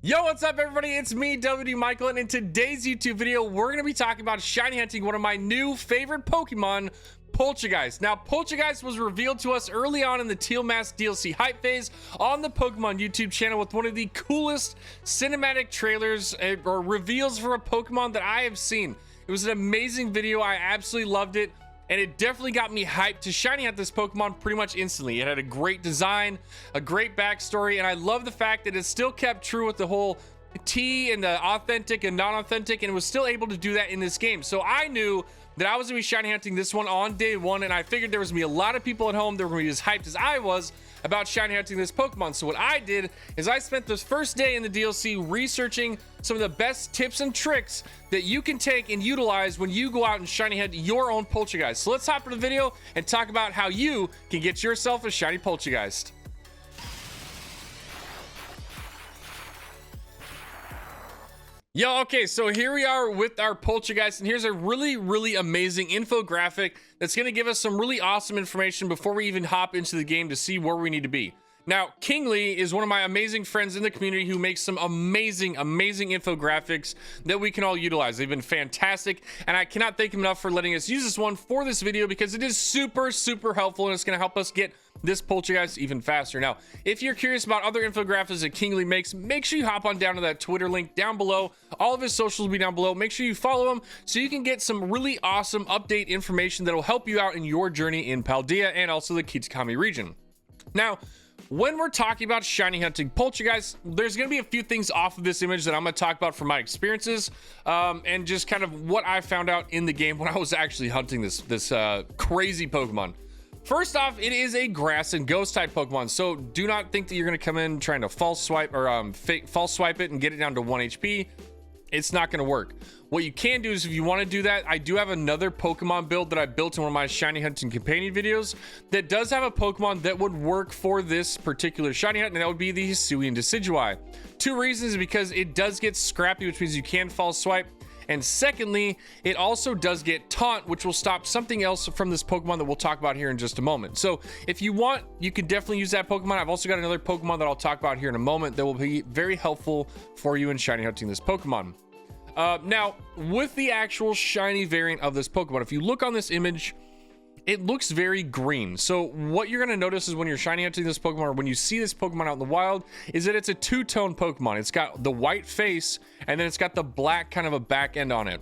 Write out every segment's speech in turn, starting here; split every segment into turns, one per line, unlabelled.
Yo, what's up everybody? It's me, WDMichael, and in today's YouTube video, we're going to be talking about shiny hunting one of my new favorite Pokemon, Poltchageist. Now, Poltchageist was revealed to us early on in the Teal Mask DLC hype phase on the Pokemon YouTube channel with one of the coolest cinematic trailers or reveals for a Pokemon that I have seen. It was an amazing video. I absolutely loved it. And it definitely got me hyped to shiny hunt this Pokemon pretty much instantly. It had a great design, a great backstory, and I love the fact that it still kept true with the whole T and the authentic and non-authentic, and it was still able to do that in this game. So I knew that I was gonna be shiny hunting this one on day one, and I figured there was gonna be a lot of people at home that were gonna be as hyped as I was about shiny hunting this Pokemon. So what I did is I spent this first day in the DLC researching some of the best tips and tricks that you can take and utilize when you go out and shiny hunt your own Poltchageist. So let's hop into the video and talk about how you can get yourself a shiny Poltchageist. Yo, okay, so here we are with our Poltchageist, and here's a really amazing infographic that's going to give us some really awesome information before we even hop into the game to see where we need to be. Now, Kingly is one of my amazing friends in the community who makes some amazing infographics that we can all utilize. They've been fantastic, and I cannot thank him enough for letting us use this one for this video because it is super helpful, and it's going to help us get this Poltchageist even faster. Now, if you're curious about other infographics that Kingly makes, make sure you hop on down to that Twitter link down below. All of his socials will be down below. Make sure you follow him so you can get some really awesome update information that will help you out in your journey in Paldea and also the Kitakami region. Now, when we're talking about shiny hunting Poltchageist, there's going to be a few things off of this image that I'm going to talk about from my experiences and just kind of what I found out in the game when I was actually hunting this crazy Pokemon. First off, it is a grass and ghost type Pokemon, so do not think that you're going to come in trying to false swipe or false swipe it and get it down to 1 HP. It's not going to work. What you can do is if you want to do that, I do have another Pokemon build that I built in one of my shiny hunting companion videos that does have a Pokemon that would work for this particular shiny hunt, and that would be the Hisuian Decidueye. Two reasons: because it does get scrappy, which means you can false swipe, and secondly, it also does get taunt, which will stop something else from this Pokemon that we'll talk about here in just a moment. So if you want, you can definitely use that Pokemon. I've also got another Pokemon that I'll talk about here in a moment that will be very helpful for you in shiny hunting this Pokemon. Now, with the actual shiny variant of this Pokemon, if you look on this image, it looks very green. So what you're going to notice is when you're shiny hunting this Pokemon, or when you see this Pokemon out in the wild, is that it's a two-tone Pokemon. It's got the white face, and then it's got the black kind of a back end on it.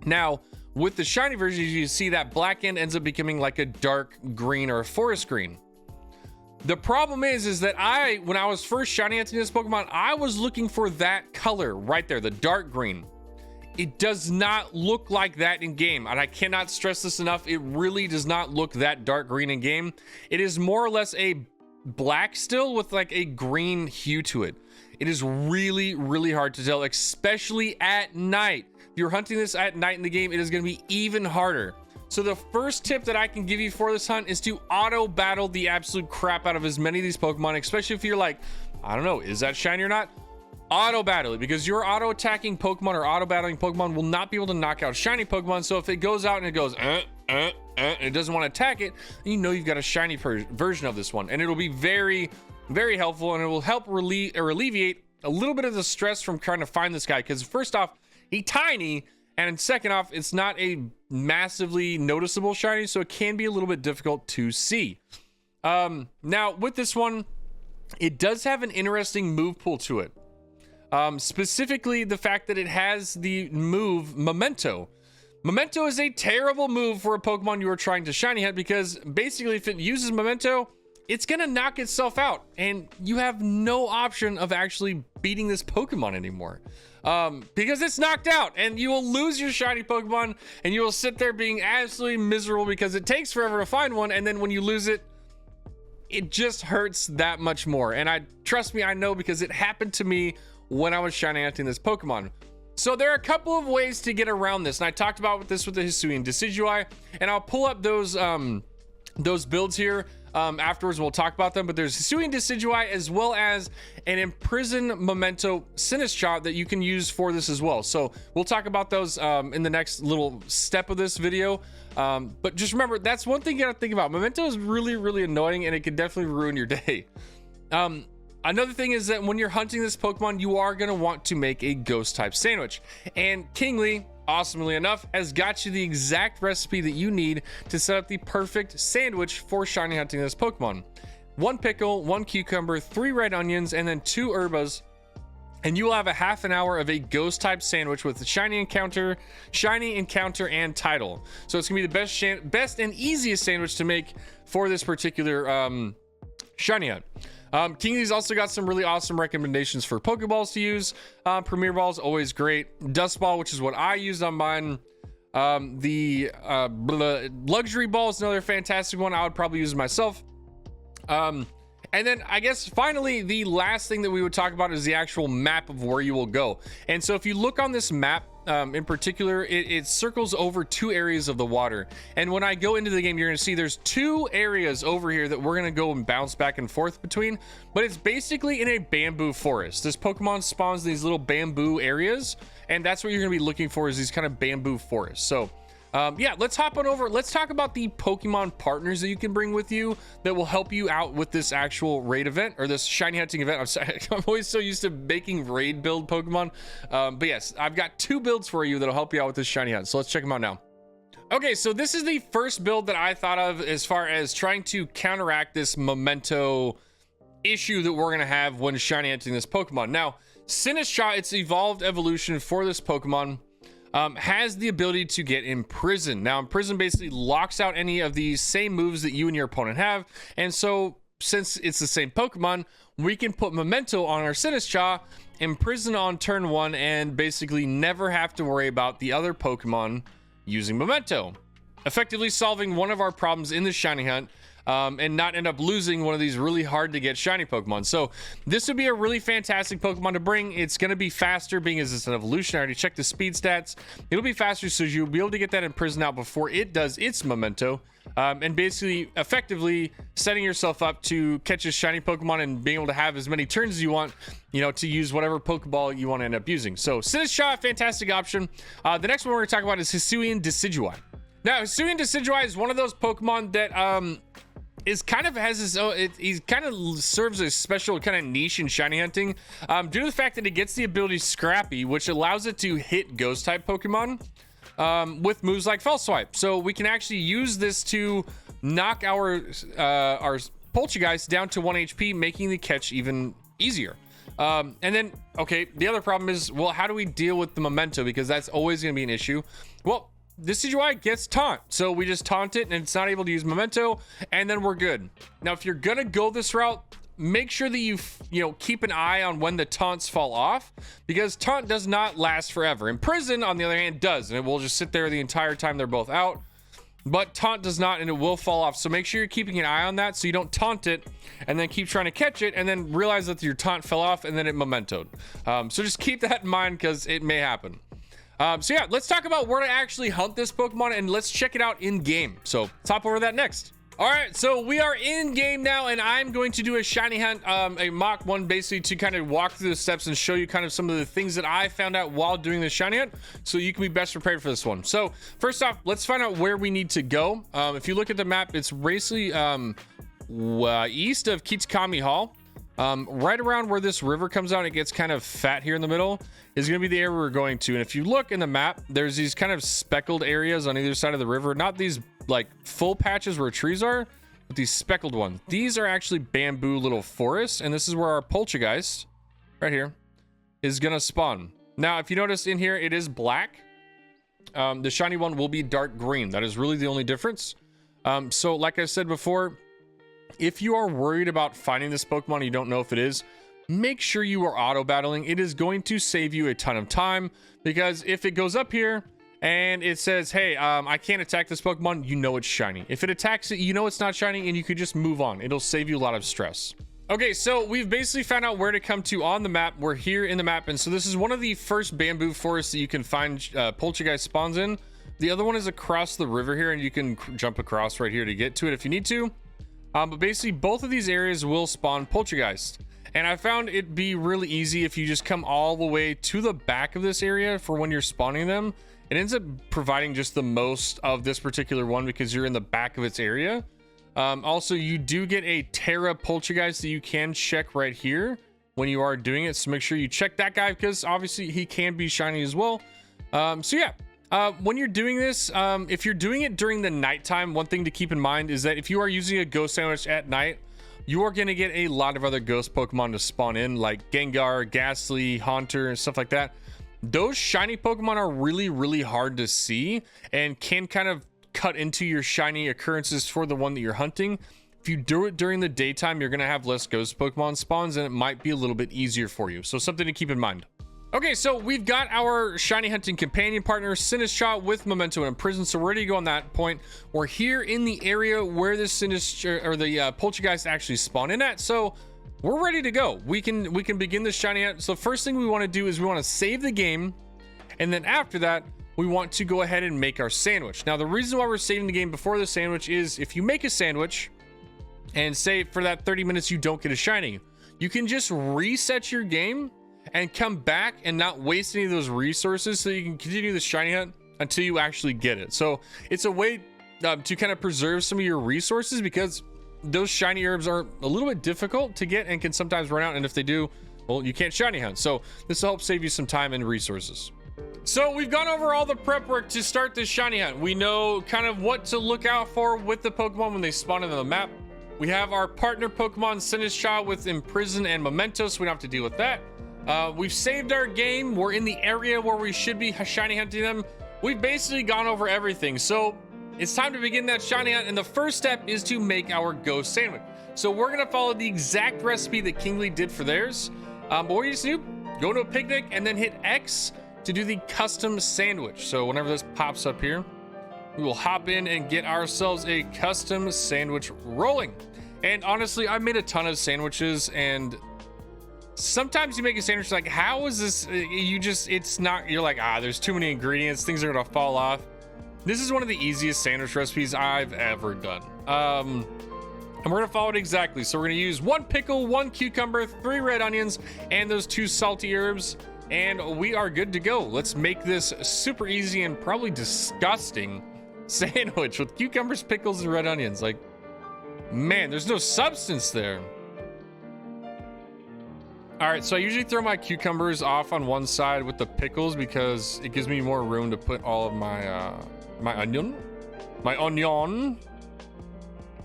Now, with the shiny version, you see that black end ends up becoming like a dark green or a forest green. The problem is that when I was first shiny hunting this Pokemon, I was looking for that color right there, the dark green. It does not look like that in game, and I cannot stress this enough. It really does not look that dark green in game. It is more or less a black still with like a green hue to it. It is really hard to tell, especially at night. If you're hunting this at night in the game, it is going to be even harder. So the first tip that I can give you for this hunt is to auto battle the absolute crap out of as many of these Pokemon, especially if you're like, I don't know, is that shiny or not? Auto battle it, because your auto attacking Pokemon or auto battling Pokemon will not be able to knock out shiny Pokemon. So if it goes out and it goes and it doesn't want to attack it, you know you've got a shiny version of this one, and it'll be very helpful, and it will help alleviate a little bit of the stress from trying to find this guy, because first off, he's tiny, and second off, it's not a massively noticeable shiny, so it can be a little bit difficult to see. Now with this one, it does have an interesting move pool to it. Specifically the fact that it has the move Memento. Memento is a terrible move for a Pokemon you are trying to shiny hunt, because basically if it uses Memento, it's gonna knock itself out, and you have no option of actually beating this Pokemon anymore, because it's knocked out, and you will lose your shiny Pokemon, and you will sit there being absolutely miserable because it takes forever to find one, and then when you lose it, it just hurts that much more. And trust me, I know, because it happened to me when I was shiny hunting this Pokemon. So there are a couple of ways to get around this, and I talked about this with the Hisuian Decidueye, and I'll pull up those builds here afterwards. We'll talk about them, but there's Hisuian Decidueye as well as an Imprison Memento Sinistcha that you can use for this as well. So we'll talk about those in the next little step of this video. But just remember, that's one thing you gotta think about. Memento is really annoying, and it can definitely ruin your day. Another thing is that when you're hunting this Pokemon, you are going to want to make a ghost type sandwich. And Kingly, awesomely enough, has got you the exact recipe that you need to set up the perfect sandwich for shiny hunting this Pokemon. 1 pickle, 1 cucumber, 3 red onions, and then 2 herbas. And you will have a half an hour of a ghost type sandwich with the shiny encounter, and title. So it's gonna be the best and easiest sandwich to make for this particular shiny hunt. Kingly's also got some really awesome recommendations for Pokeballs to use. Premier Ball's always great. Dust Ball, which is what I used on mine. The Luxury Ball is another fantastic one. I would probably use myself. And then I guess finally, the last thing that we would talk about is the actual map of where you will go. And so if you look on this map, in particular, it circles over 2 areas of the water. And when I go into the game, you're going to see there's 2 areas over here that we're going to go and bounce back and forth between. But it's basically in a bamboo forest. This Pokemon spawns these little bamboo areas. And that's what you're going to be looking for, is these kind of bamboo forests. So yeah, let's hop on over. Let's talk about the Pokemon partners that you can bring with you that will help you out with this actual raid event, or this shiny hunting event. I'm sorry, I'm always so used to making raid build Pokemon. But yes, I've got 2 builds for you that'll help you out with this shiny hunt. So let's check them out now. Okay, so this is the first build that I thought of as far as trying to counteract this memento issue that we're gonna have when shiny hunting this Pokemon. Now, Sinistcha, its evolved evolution for this Pokemon, has the ability to get imprisoned. Now, Imprison basically locks out any of these same moves that you and your opponent have. And so, since it's the same Pokemon, we can put Memento on our Sinistcha, imprison on turn 1, and basically never have to worry about the other Pokemon using Memento, effectively solving one of our problems in the shiny hunt. And not end up losing one of these really hard to get shiny Pokemon. So this would be a really fantastic Pokemon to bring. It's going to be faster, being as it's an evolution. I already checked the speed stats. It'll be faster, so you'll be able to get that Imprison out before it does its Memento. And basically, effectively setting yourself up to catch a shiny Pokemon and being able to have as many turns as you want, you know, to use whatever Pokeball you want to end up using. So Sinistcha, fantastic option. The next one we're going to talk about is Hisuian Decidueye. Now, Hisuian Decidueye is one of those Pokemon that is kind of has his own, he kind of serves a special kind of niche in shiny hunting due to the fact that it gets the ability Scrappy, which allows it to hit ghost type Pokemon with moves like False Swipe. So we can actually use this to knock our Poltchageist down to 1 HP, making the catch even easier. And then, okay, the other problem is, well, how do we deal with the Memento? Because that's always going to be an issue. Well, this Decidueye gets taunt, so we just taunt it and it's not able to use Memento, and then we're good. Now, if you're gonna go this route, make sure that you keep an eye on when the taunts fall off, because taunt does not last forever. Imprison, on the other hand, does, and it will just sit there the entire time they're both out. But taunt does not, and it will fall off. So make sure you're keeping an eye on that so you don't taunt it and then keep trying to catch it and then realize that your taunt fell off and then it mementoed. So just keep that in mind, because it may happen. So yeah, let's talk about where to actually hunt this Pokemon, and let's check it out in game. So let's hop over that next. All right, so we are in game now, and I'm going to do a shiny hunt, a mock one, basically to kind of walk through the steps and show you kind of some of the things that I found out while doing the shiny hunt, so you can be best prepared for this one. So first off, let's find out where we need to go. If you look at the map, it's basically east of Kitakami Hall. Right around where this river comes out, it gets kind of fat here in the middle, is going to be the area we're going to. And if you look in the map, there's these kind of speckled areas on either side of the river. Not these like full patches where trees are, but these speckled ones. These are actually bamboo little forests, and this is where our Poltchageist right here is going to spawn. Now, if you notice in here, it is black. The shiny one will be dark green. That is really the only difference. So like I said before, if you are worried about finding this Pokemon and you don't know if it is, make sure you are auto battling. It is going to save you a ton of time, because if it goes up here and it says, hey, I can't attack this Pokemon, you know it's shiny. If it attacks it, you know it's not shiny, and you could just move on. It'll save you a lot of stress. Okay, so we've basically found out where to come to on the map. We're here in the map, and so this is one of the first bamboo forests that you can find Poltchageist spawns in. The other one is across the river here, and you can jump across right here to get to it if you need to. But basically, both of these areas will spawn Poltchageist. And I found it be really easy if you just come all the way to the back of this area for when you're spawning them. It ends up providing just the most of this particular one because you're in the back of its area. Also, you do get a Terra Poltchageist that you can check right here when you are doing it. So make sure you check that guy because obviously he can be shiny as well. So yeah. When you're doing this, if you're doing it during the nighttime, one thing to keep in mind is that if you are using a ghost sandwich at night, you are going to get a lot of other ghost Pokemon to spawn in, like Gengar, Ghastly, Haunter, and stuff like that. Those shiny Pokemon are really, really hard to see and can kind of cut into your shiny occurrences for the one that you're hunting. If you do it during the daytime, you're going to have less ghost Pokemon spawns and it might be a little bit easier for you. So something to keep in mind. Okay, so we've got our shiny hunting companion partner, Sinistcha with Memento and Imprison. So we're ready to go on that point. We're here in the area where the Sinistcha or the Poltchageist actually spawn in at. So we're ready to go. We can begin the shiny hunt. So first thing we want to do is we want to save the game, and then after that, we want to go ahead and make our sandwich. Now, the reason why we're saving the game before the sandwich is if you make a sandwich and say for that 30 minutes you don't get a shiny, you can just reset your game and come back and not waste any of those resources so you can continue the shiny hunt until you actually get it. So it's a way to kind of preserve some of your resources because those shiny herbs are a little bit difficult to get and can sometimes run out. And if they do, well, you can't shiny hunt. So this will help save you some time and resources. So we've gone over all the prep work to start this shiny hunt. We know kind of what to look out for with the Pokemon when they spawn into the map. We have our partner Pokemon Sinistcha with Imprison and Memento, so we don't have to deal with that. We've saved our game. We're in the area where we should be shiny hunting them. We've basically gone over everything. So it's time to begin that shiny hunt. And the first step is to make our ghost sandwich. So we're going to follow the exact recipe that Kingly did for theirs. But what you just do, go to a picnic and then hit X to do the custom sandwich. So whenever this pops up here, we will hop in and get ourselves a custom sandwich rolling. And honestly, I made a ton of sandwiches, and sometimes you make a sandwich like, how is this? It's not, you're like, there's too many ingredients, things are gonna fall off. This is one of the easiest sandwich recipes I've ever done. And we're gonna follow it exactly. So we're gonna use 1 pickle, 1 cucumber, 3 red onions, and those 2 salty herbs, and we are good to go. Let's make this super easy and probably disgusting sandwich with cucumbers, pickles, and red onions. Like, man, there's no substance there. All right, so I usually throw my cucumbers off on one side with the pickles because it gives me more room to put all of my my onion.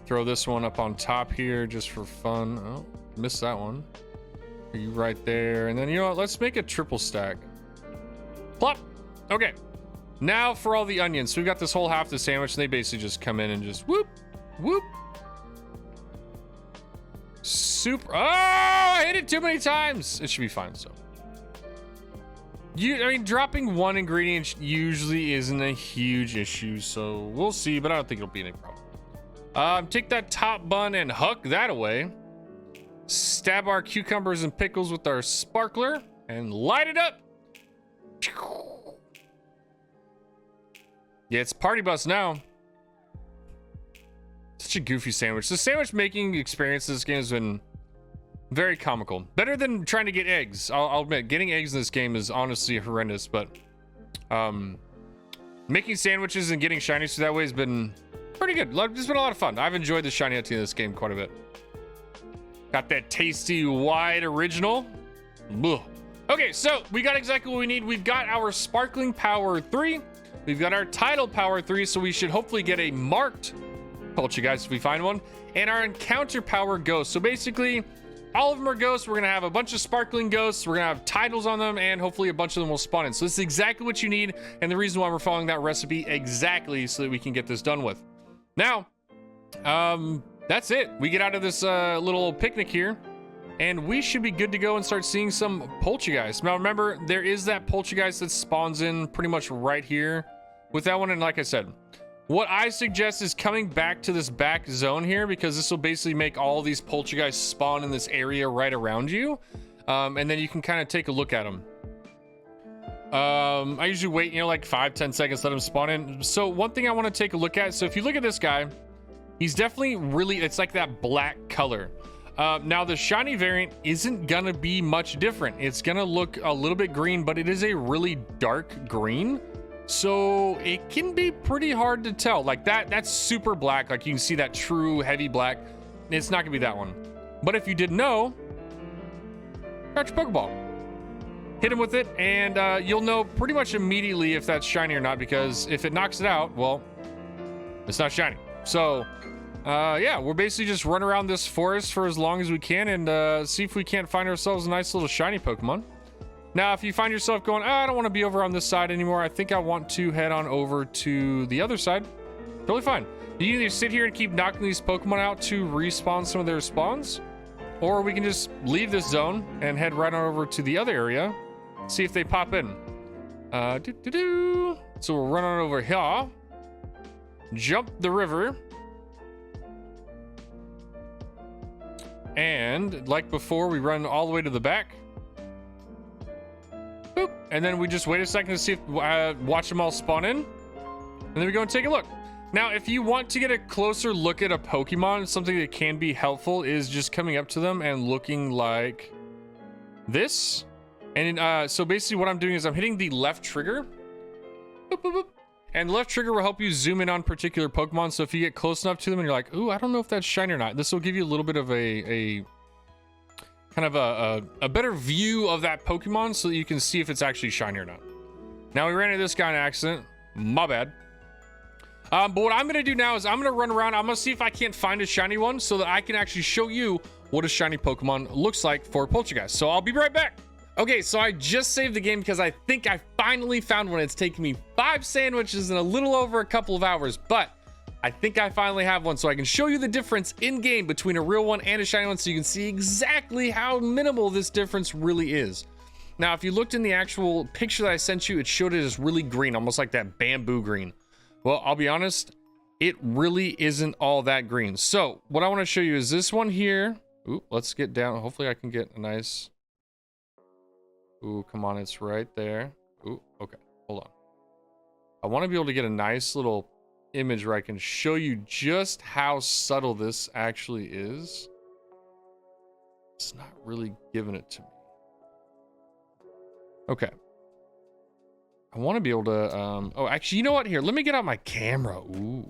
Throw this one up on top here just for fun. Oh, missed that one. Are you right there? And then, you know what? Let's make a triple stack. Plop. Okay. Now for all the onions. So we've got this whole half the sandwich, and they basically just come in and just whoop, whoop. Super. Oh, I hit it too many times. It should be fine. So I mean, dropping 1 ingredient usually isn't a huge issue, so we'll see, but I don't think it'll be any problem. Take that top bun and huck that away. Stab our cucumbers and pickles with our sparkler and light it up. Yeah, it's party bus now. Such a goofy sandwich. The sandwich making experience in this game has been very comical. Better than trying to get eggs. I'll admit, getting eggs in this game is honestly horrendous, but making sandwiches and getting shinies that way has been pretty good. It's been a lot of fun. I've enjoyed the shiny hunting in this game quite a bit. Got that tasty white original. Ugh. Okay, so we got exactly what we need. We've got our sparkling power 3. We've got our tidal power 3, so we should hopefully get a marked Poltchageist if we find one, and our encounter power ghost. So basically all of them are ghosts. We're gonna have a bunch of sparkling ghosts, we're gonna have titles on them, and hopefully a bunch of them will spawn in. So this is exactly what you need, and the reason why we're following that recipe exactly so that we can get this done with. Now that's it. We get out of this little picnic here, and we should be good to go and start seeing some Poltchageist. Now remember, there is that Poltchageist that spawns in pretty much right here with that one, and like I said, what I suggest is coming back to this back zone here, because this will basically make all these Poltchageist spawn in this area right around you. And then you can kind of take a look at them. I usually wait, like 5-10 seconds, let them spawn in. So one thing I want to take a look at. So if you look at this guy, he's definitely it's like that black color. Now the shiny variant isn't gonna be much different. It's gonna look a little bit green, but it is a really dark green. So it can be pretty hard to tell. Like that's super black. Like you can see that true heavy black. It's not gonna be that one. But if you didn't know, catch a Pokeball. Hit him with it, and you'll know pretty much immediately if that's shiny or not, because if it knocks it out, well, it's not shiny. So, yeah, we're basically just run around this forest for as long as we can and see if we can't find ourselves a nice little shiny Pokemon. Now, if you find yourself going, I don't want to be over on this side anymore, I think I want to head on over to the other side. Totally fine. You can either sit here and keep knocking these Pokemon out to respawn some of their spawns, or we can just leave this zone and head right on over to the other area, see if they pop in. So we'll run on over here, jump the river, and like before, we run all the way to the back. Boop. And then we just wait a second to see if watch them all spawn in, and then we go and take a look. Now, if you want to get a closer look at a Pokemon, something that can be helpful is just coming up to them and looking like this. And so basically what I'm doing is I'm hitting the left trigger. Boop, boop, boop. And left trigger will help you zoom in on particular Pokemon. So if you get close enough to them and you're like, ooh, I don't know if that's shiny or not, this will give you a little bit of a kind of a better view of that Pokemon so that you can see if it's actually shiny or not. Now, we ran into this guy in an accident. My bad. But what I'm going to do now is I'm going to run around. I'm going to see if I can't find a shiny one so that I can actually show you what a shiny Pokemon looks like for Poltchageist. So I'll be right back. Okay, so I just saved the game because I think I finally found one. It's taken me 5 sandwiches and a little over a couple of hours, but I think I finally have one so I can show you the difference in game between a real one and a shiny one so you can see exactly how minimal this difference really is. Now, if you looked in the actual picture that I sent you, it showed it as really green, almost like that bamboo green. Well, I'll be honest, it really isn't all that green. So what I want to show you is this one here. Ooh, let's get down. Hopefully I can get a nice... Ooh, come on, it's right there. Ooh, okay, hold on. I want to be able to get a nice little image where I can show you just how subtle this actually is. It's not really giving it to me. Okay. I want to be able to, oh, actually, you know what? Here, let me get out my camera. Ooh.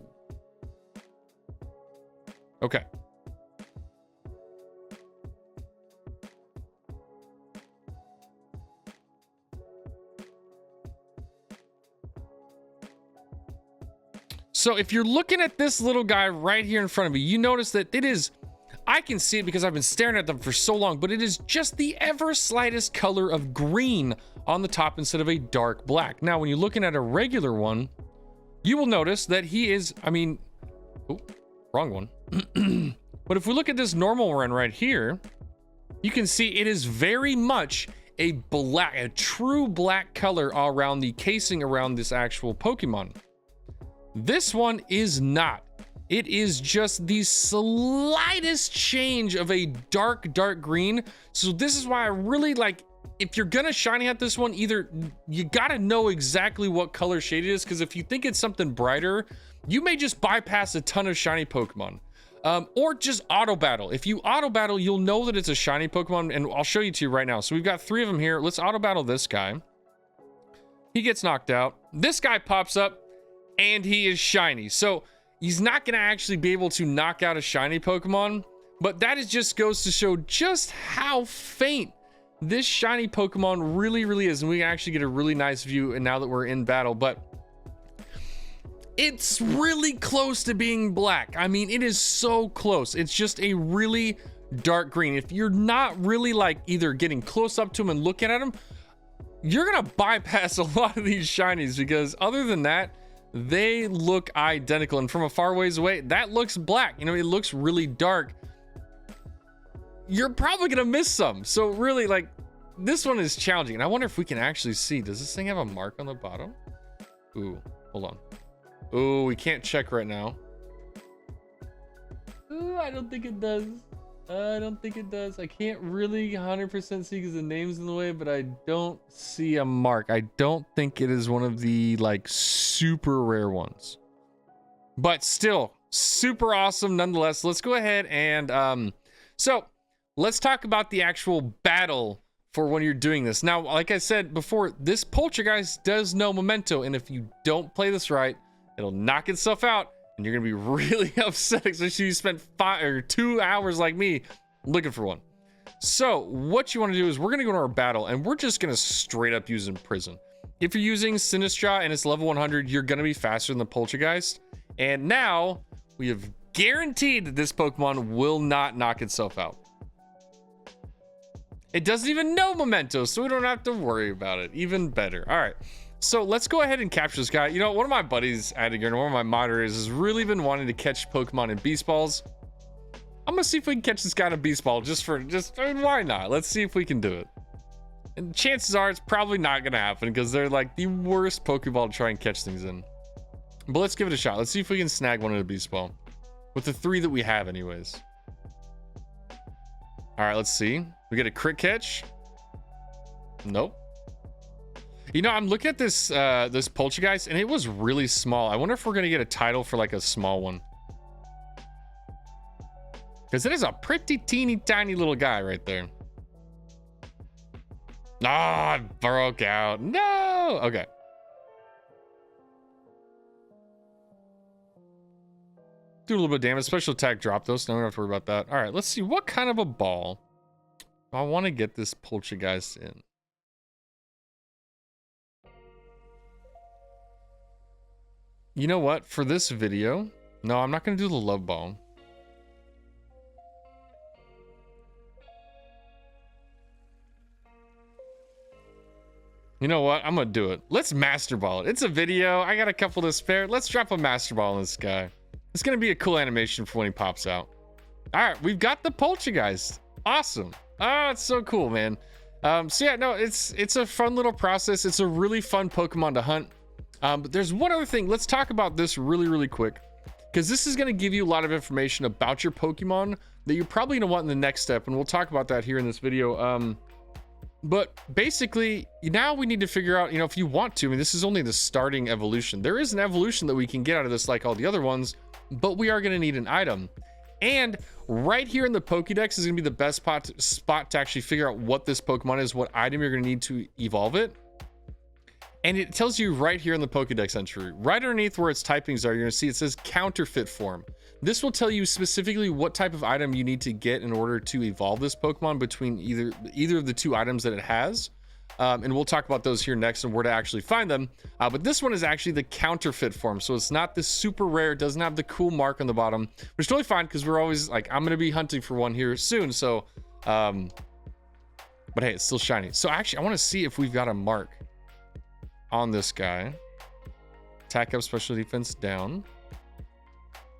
Okay. So if you're looking at this little guy right here in front of me, you notice that it is, I can see it because I've been staring at them for so long, but it is just the ever slightest color of green on the top instead of a dark black. Now, when you're looking at a regular one, you will notice that he is, I mean, oh, wrong one. But if we look at this normal one right here, you can see it is very much a black, a true black color all around the casing around this actual Pokemon. This one is not. It is just the slightest change of a dark green. So this is why I really like, if you're gonna shiny at this one, either you gotta know exactly what color shade it is, because if you think it's something brighter, you may just bypass a ton of shiny Pokemon. Or just auto battle. If you auto battle, you'll know that it's a shiny Pokemon, and I'll show you to you right now. So we've got 3 of them here. Let's auto battle this guy. He gets knocked out. This guy pops up, and he is shiny. So he's not going to actually be able to knock out a shiny Pokemon, but that is just goes to show just how faint this shiny Pokemon really is. And we can actually get a really nice view and now that we're in battle, but it's really close to being black. I mean, it is so close. It's just a really dark green. If you're not really like either getting close up to him and looking at him, you're going to bypass a lot of these shinies, because other than that, they look identical, and from a far ways away, that looks black. You know, it looks really dark. You're probably gonna miss some. So really, like, this one is challenging, and I wonder if we can actually see. Does this thing have a mark on the bottom? Ooh, hold on. Ooh, we can't check right now. Ooh, I don't think it does. I don't think it does. I can't really 100% see because the name's in the way, but I don't see a mark. I don't think it is one of the like super rare ones, but still super awesome nonetheless. Let's go ahead and so let's talk about the actual battle for when you're doing this. Now, like I said before, this Poltchageist does know memento, and if you don't play this right, it'll knock itself out, and you're gonna be really upset, especially if you spent 5 or 2 hours like me looking for one. So what you want to do is we're gonna go to our battle, and we're just gonna straight up use Imprison. If you're using Sinistra and it's level 100, you're gonna be faster than the Poltchageist. And now we have guaranteed that this Pokemon will not knock itself out. It doesn't even know memento, so we don't have to worry about it. Even better. All right, so let's go ahead and capture this guy. You know, one of my buddies at here, one of my moderators, has really been wanting to catch Pokemon in Beast Balls. I'm gonna see if we can catch this guy in a Beast Ball, I mean, why not? Let's see if we can do it. And chances are it's probably not gonna happen because they're like the worst Pokeball to try and catch things in. But let's give it a shot. Let's see if we can snag one in a Beast Ball with the 3 that we have anyways. All right, let's see. We get a crit catch. Nope. You know, I'm looking at this this Poltchageist, and it was really small. I wonder if we're gonna get a title for like a small one, because it is a pretty teeny tiny little guy right there. Ah, it broke out. No. Okay. Do a little bit of damage. Special attack drop though, so no, we don't have to worry about that. All right, let's see what kind of a ball I want to get this Poltchageist in. You know what? For this video, no, I'm not going to do the love ball. You know what? I'm going to do it. Let's master ball it. It's a video. I got a couple to spare. Let's drop a master ball in this guy. It's going to be a cool animation for when he pops out. All right, we've got the Poltchageist. Awesome. Oh, it's so cool, man. So yeah, no, it's a fun little process. It's a really fun Pokemon to hunt. But there's one other thing. Let's talk about this really quick, because this is going to give you a lot of information about your Pokemon that you're probably going to want in the next step, and we'll talk about that here in this video. But basically, now we need to figure out, you know, if you want to, I mean, this is only the starting evolution. There is an evolution that we can get out of this like all the other ones, but we are going to need an item. And right here in the Pokédex is going to be the best spot to actually figure out what this Pokemon is, what item you're going to need to evolve it. And it tells you right here in the Pokédex entry, right underneath where its typings are, you're going to see it says counterfeit form. This will tell you specifically what type of item you need to get in order to evolve this Pokemon between either of the 2 items that it has. And we'll talk about those here next and where to actually find them. But this one is actually the counterfeit form. So it's not the super rare. It doesn't have the cool mark on the bottom, which is totally fine because we're always like, I'm going to be hunting for one here soon. So, but hey, it's still shiny. So actually, I want to see if we've got a mark on this guy. Attack up, special defense down.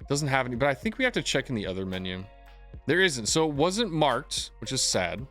Doesn't have any, but I think we have to check in the other menu. There isn't. So it wasn't marked, which is sad,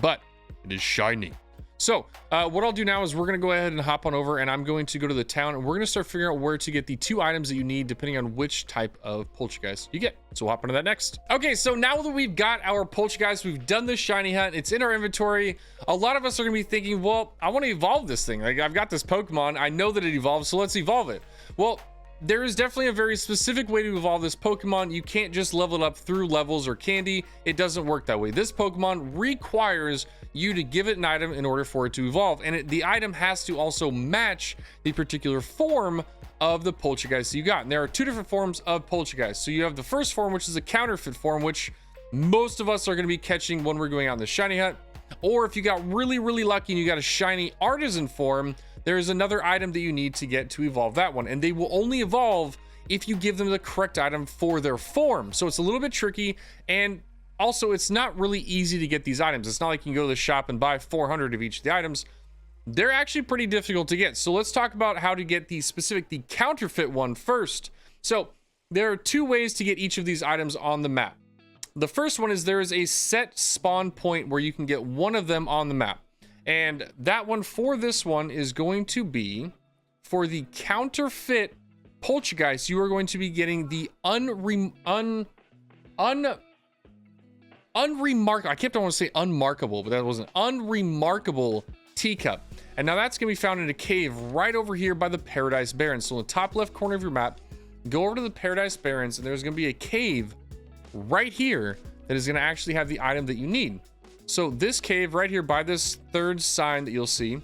but it is shiny. So what I'll do now is we're going to go ahead and hop on over, and I'm going to go to the town, and we're going to start figuring out where to get the 2 items that you need depending on which type of Poltchageist you get. So we'll hop into that next. Okay, so now that we've got our Poltchageist, we've done the shiny hunt, it's in our inventory. A lot of us are going to be thinking, well, I want to evolve this thing. Like, I've got this Pokemon, I know that it evolves, so let's evolve it. Well, there is definitely a very specific way to evolve this Pokemon. You can't just level it up through levels or candy. It doesn't work that way. This Pokemon requires you to give it an item in order for it to evolve, and the item has to also match the particular form of the Poltchageist you got. And there are 2 different forms of Poltchageist. So you have the first form, which is a counterfeit form, which most of us are going to be catching when we're going out in the shiny hunt. Or if you got really lucky and you got a shiny artisan form, there is another item that you need to get to evolve that one, and they will only evolve if you give them the correct item for their form. So it's a little bit tricky, and also it's not really easy to get these items. It's not like you can go to the shop and buy 400 of each of the items. They're actually pretty difficult to get. So let's talk about how to get the counterfeit one first. So there are 2 ways to get each of these items on the map. The first one is there is a set spawn point where you can get one of them on the map. And that one for this one is going to be for the counterfeit Poltchageist. You are going to be getting the unremarkable. I kept on wanting to say unmarkable, but that wasn't unremarkable teacup. And now that's going to be found in a cave right over here by the Paradise Barrens. So in the top left corner of your map, go over to the Paradise Barrens, and there's going to be a cave right here that is going to actually have the item that you need. So this cave right here by this third sign that you'll see,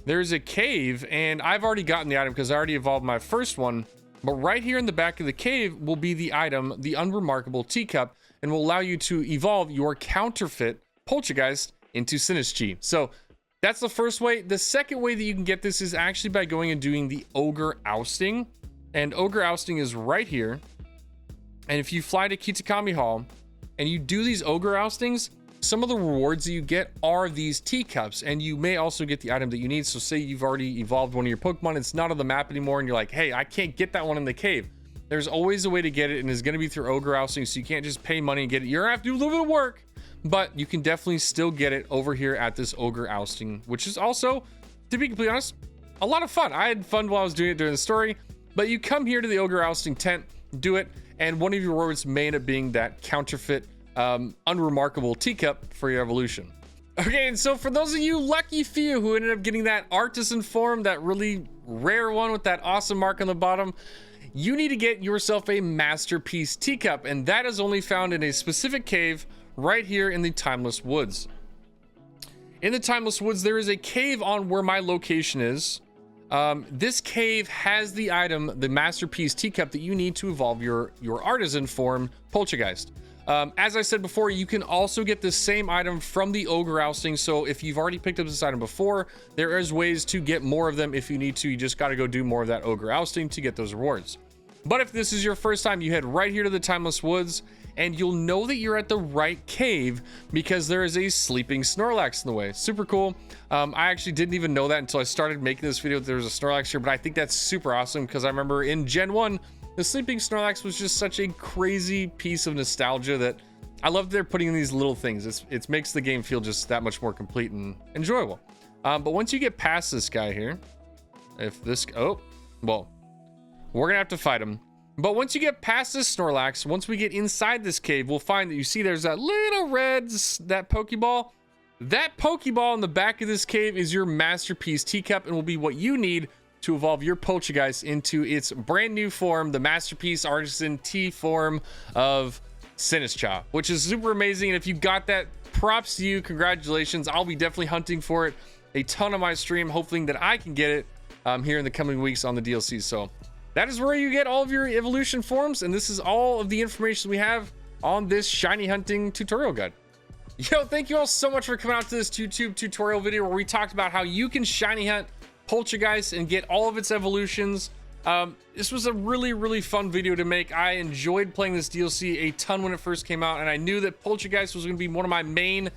there's a cave, and I've already gotten the item because I already evolved my first one. But right here in the back of the cave will be the item, the Unremarkable Teacup, and will allow you to evolve your counterfeit Poltchageist into Sinistchi. So that's the first way. The second way that you can get this is actually by going and doing the Ogre Ousting. And Ogre Ousting is right here. And if you fly to Kitakami Hall and you do these Ogre Oustings, some of the rewards that you get are these teacups, and you may also get the item that you need. So say you've already evolved one of your Pokemon, it's not on the map anymore, and you're like, hey, I can't get that one in the cave. There's always a way to get it, and it's going to be through Ogre Ousting, so you can't just pay money and get it. You're going to have to do a little bit of work, but you can definitely still get it over here at this Ogre Ousting, which is also, to be completely honest, a lot of fun. I had fun while I was doing it during the story, but you come here to the Ogre Ousting tent, do it, and one of your rewards may end up being that counterfeit Unremarkable Teacup for your evolution. Okay, and so for those of you lucky few who ended up getting that artisan form, that really rare one with that awesome mark on the bottom, you need to get yourself a masterpiece teacup, and that is only found in a specific cave right here in the Timeless Woods. In the Timeless Woods, there is a cave on where my location is. This cave has the item, the masterpiece teacup, that you need to evolve your artisan form Poltchageist. As I said before, you can also get the same item from the Ogre Ousting. So if you've already picked up this item before, there is ways to get more of them if you need to. You just got to go do more of that Ogre Ousting to get those rewards. But if this is your first time, you head right here to the Timeless Woods, and you'll know that you're at the right cave because there is a sleeping Snorlax in the way. Super cool. I actually didn't even know that until I started making this video that there was a Snorlax here, but I think that's super awesome because I remember in Gen 1, the sleeping Snorlax was just such a crazy piece of nostalgia that I love they're putting in these little things. It makes the game feel just that much more complete and enjoyable. But once you get past this guy here, if this, oh, well, we're gonna have to fight him. But once you get past this Snorlax, once we get inside this cave, we'll find that you see there's that little red, that Pokeball. That Pokeball in the back of this cave is your masterpiece teacup and will be what you need to evolve your Poltchageist into its brand new form, the masterpiece artisan T form of Sinistcha, which is super amazing. And if you got that, props to you, congratulations. I'll be definitely hunting for it a ton on my stream, hoping that I can get it here in the coming weeks on the DLC. So that is where you get all of your evolution forms, and this is all of the information we have on this shiny hunting tutorial guide. Yo, thank you all so much for coming out to this YouTube tutorial video where we talked about how you can shiny hunt Poltchageist and get all of its evolutions. This was a really fun video to make. I enjoyed playing this DLC a ton when it first came out, and I knew that Poltchageist was going to be one of my main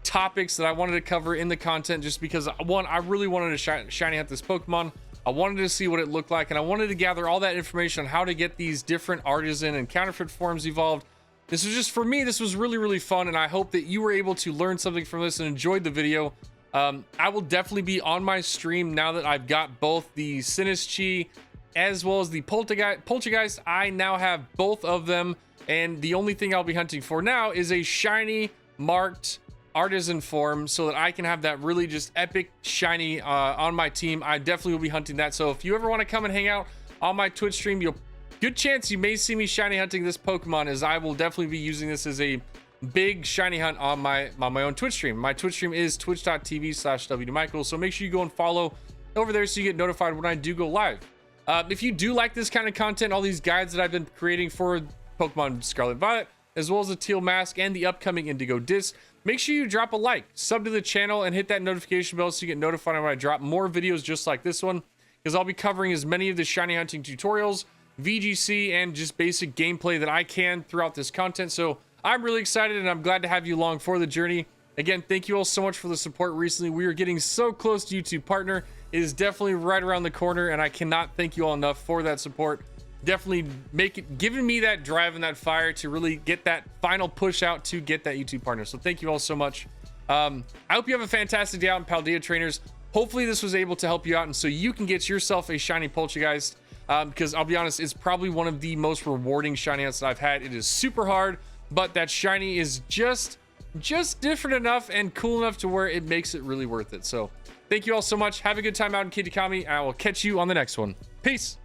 topics that I wanted to cover in the content, just because one, I really wanted to shiny hunt this Pokemon. I wanted to see what it looked like, and I wanted to gather all that information on how to get these different artisan and counterfeit forms evolved. This was just, for me, this was really fun, and I hope that you were able to learn something from this and enjoyed the video. I will definitely be on my stream now that I've got both the Sinistchi as well as the Poltchageist. I now have both of them, and the only thing I'll be hunting for now is a shiny marked artisan form so that I can have that really just epic shiny on my team. I definitely will be hunting that. So if you ever want to come and hang out on my Twitch stream, good chance you may see me shiny hunting this Pokemon, as I will definitely be using this as a big shiny hunt on my own Twitch stream. My Twitch stream is twitch.tv/WDMichael, so make sure you go and follow over there so you get notified when I do go live. If you do like this kind of content, all these guides that I've been creating for Pokemon Scarlet Violet, as well as the Teal Mask and the upcoming Indigo Disc, make sure you drop a like, sub to the channel, and hit that notification bell so you get notified when I drop more videos just like this one, because I'll be covering as many of the shiny hunting tutorials, VGC, and just basic gameplay that I can throughout this content. So I'm really excited, and I'm glad to have you along for the journey. Again, thank you all so much for the support recently. We are getting so close to YouTube Partner. It is definitely right around the corner, and I cannot thank you all enough for that support. Definitely giving me that drive and that fire to really get that final push out to get that YouTube Partner. So thank you all so much. I hope you have a fantastic day out in Paldea, trainers. Hopefully this was able to help you out, and so you can get yourself a shiny Poltchageist, because I'll be honest, it's probably one of the most rewarding shiny hunts that I've had. It is super hard, but that shiny is just different enough and cool enough to where it makes it really worth it. So thank you all so much. Have a good time out in Kitakami. I will catch you on the next one. Peace.